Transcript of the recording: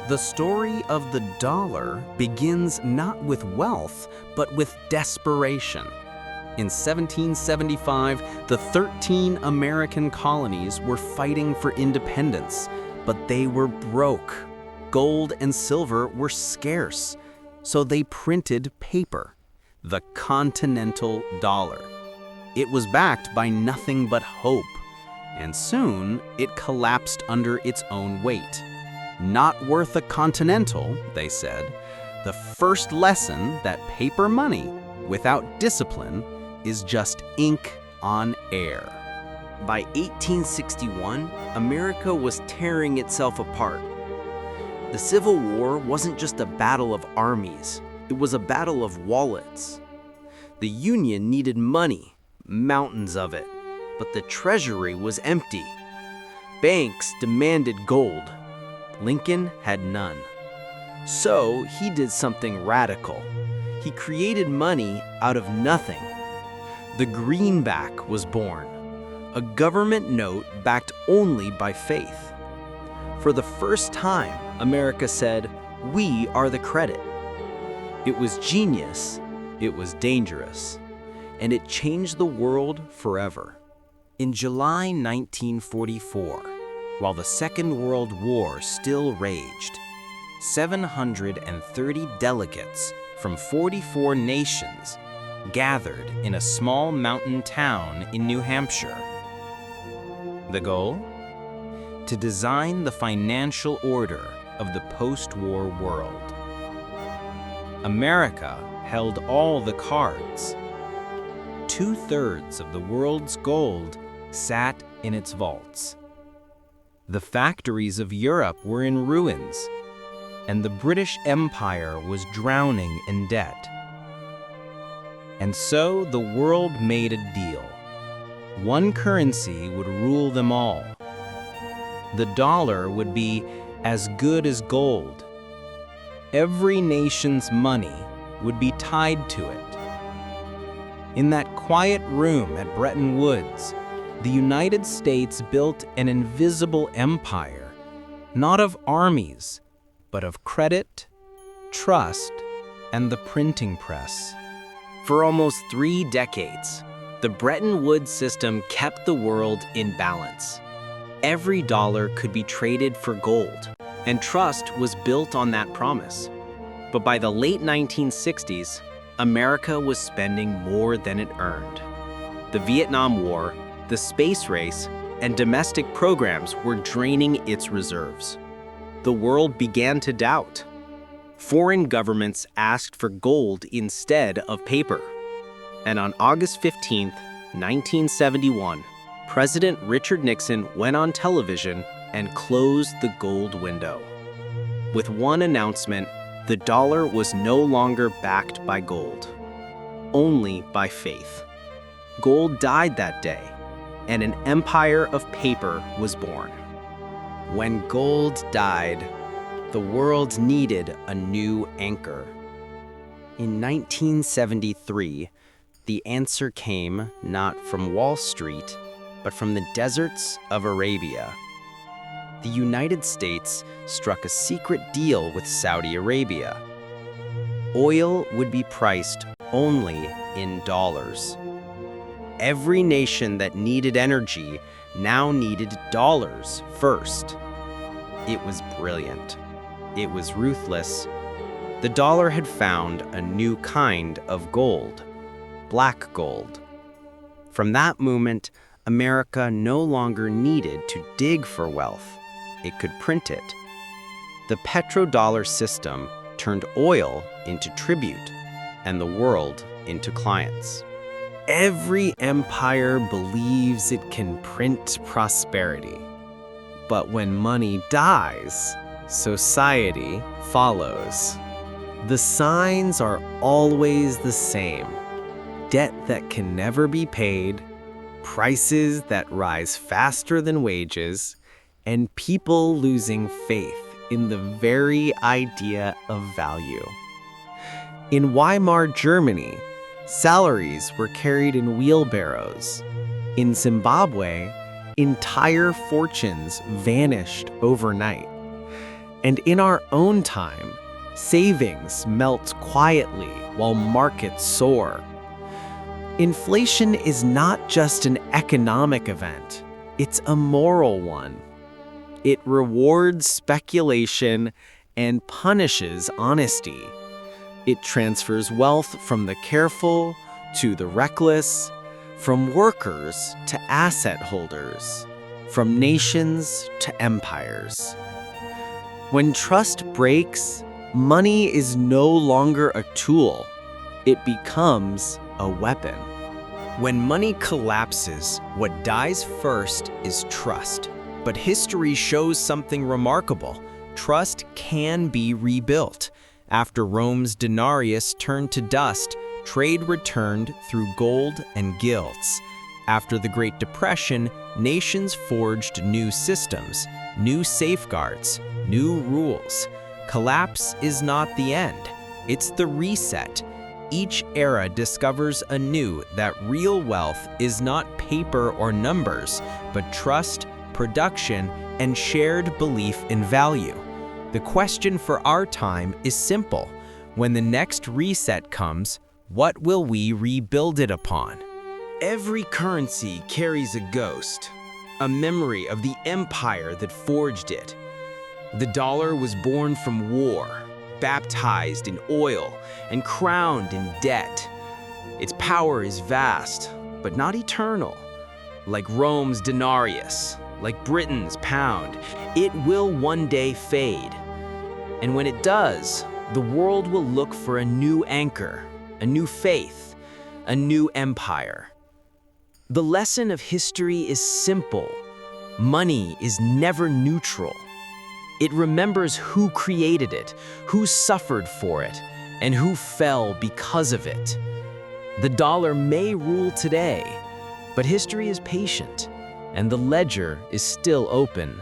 The story of the dollar begins not with wealth, but with desperation. In 1775, the 13 American colonies were fighting for independence, but they were broke. Gold and silver were scarce, so they printed paper, the Continental Dollar. It was backed by nothing but hope, and soon it collapsed under its own weight. Not worth a Continental, they said. The first lesson that paper money, without discipline, is just ink on air. By 1861, America was tearing itself apart. The Civil War wasn't just a battle of armies, it was a battle of wallets. The Union needed money, mountains of it, but the treasury was empty. Banks demanded gold. Lincoln had none. So he did something radical. He created money out of nothing. The greenback was born, a government note backed only by faith. For the first time, America said, "We are the credit." It was genius, it was dangerous, and it changed the world forever. In July 1944, while the Second World War still raged, 730 delegates from 44 nations gathered in a small mountain town in New Hampshire. The goal? To design the financial order of the post-war world. America held all the cards. 2/3 of the world's gold sat in its vaults. The factories of Europe were in ruins, and the British Empire was drowning in debt. And so the world made a deal. One currency would rule them all. The dollar would be as good as gold. Every nation's money would be tied to it. In that quiet room at Bretton Woods, the United States built an invisible empire, not of armies, but of credit, trust, and the printing press. For almost 3 decades, the Bretton Woods system kept the world in balance. Every dollar could be traded for gold, and trust was built on that promise. But by the late 1960s, America was spending more than it earned. The Vietnam War, the space race, and domestic programs were draining its reserves. The world began to doubt. Foreign governments asked for gold instead of paper. And on August 15, 1971, President Richard Nixon went on television and closed the gold window. With one announcement, the dollar was no longer backed by gold, only by faith. Gold died that day, and an empire of paper was born. When gold died, the world needed a new anchor. In 1973, the answer came not from Wall Street, but from the deserts of Arabia. The United States struck a secret deal with Saudi Arabia. Oil would be priced only in dollars. Every nation that needed energy now needed dollars first. It was brilliant. It was ruthless. The dollar had found a new kind of gold, black gold. From that moment, America no longer needed to dig for wealth. It could print it. The petrodollar system turned oil into tribute and the world into clients. Every empire believes it can print prosperity. But when money dies, society follows. The signs are always the same. Debt that can never be paid, prices that rise faster than wages, and people losing faith in the very idea of value. In Weimar Germany, salaries were carried in wheelbarrows. In Zimbabwe, entire fortunes vanished overnight. And in our own time, savings melt quietly while markets soar. Inflation is not just an economic event, it's a moral one. It rewards speculation and punishes honesty. It transfers wealth from the careful to the reckless, from workers to asset holders, from nations to empires. When trust breaks, money is no longer a tool. It becomes a weapon. When money collapses, what dies first is trust. But history shows something remarkable. Trust can be rebuilt. After Rome's denarius turned to dust, trade returned through gold and gilts. After the Great Depression, nations forged new systems, new safeguards, new rules. Collapse is not the end. It's the reset. Each era discovers anew that real wealth is not paper or numbers, but trust, production, and shared belief in value. The question for our time is simple. When the next reset comes, what will we rebuild it upon? Every currency carries a ghost, a memory of the empire that forged it. The dollar was born from war, baptized in oil, and crowned in debt. Its power is vast, but not eternal. Like Rome's denarius, like Britain's pound, it will one day fade. And when it does, the world will look for a new anchor, a new faith, a new empire. The lesson of history is simple. Money is never neutral. It remembers who created it, who suffered for it, and who fell because of it. The dollar may rule today, but history is patient, and the ledger is still open.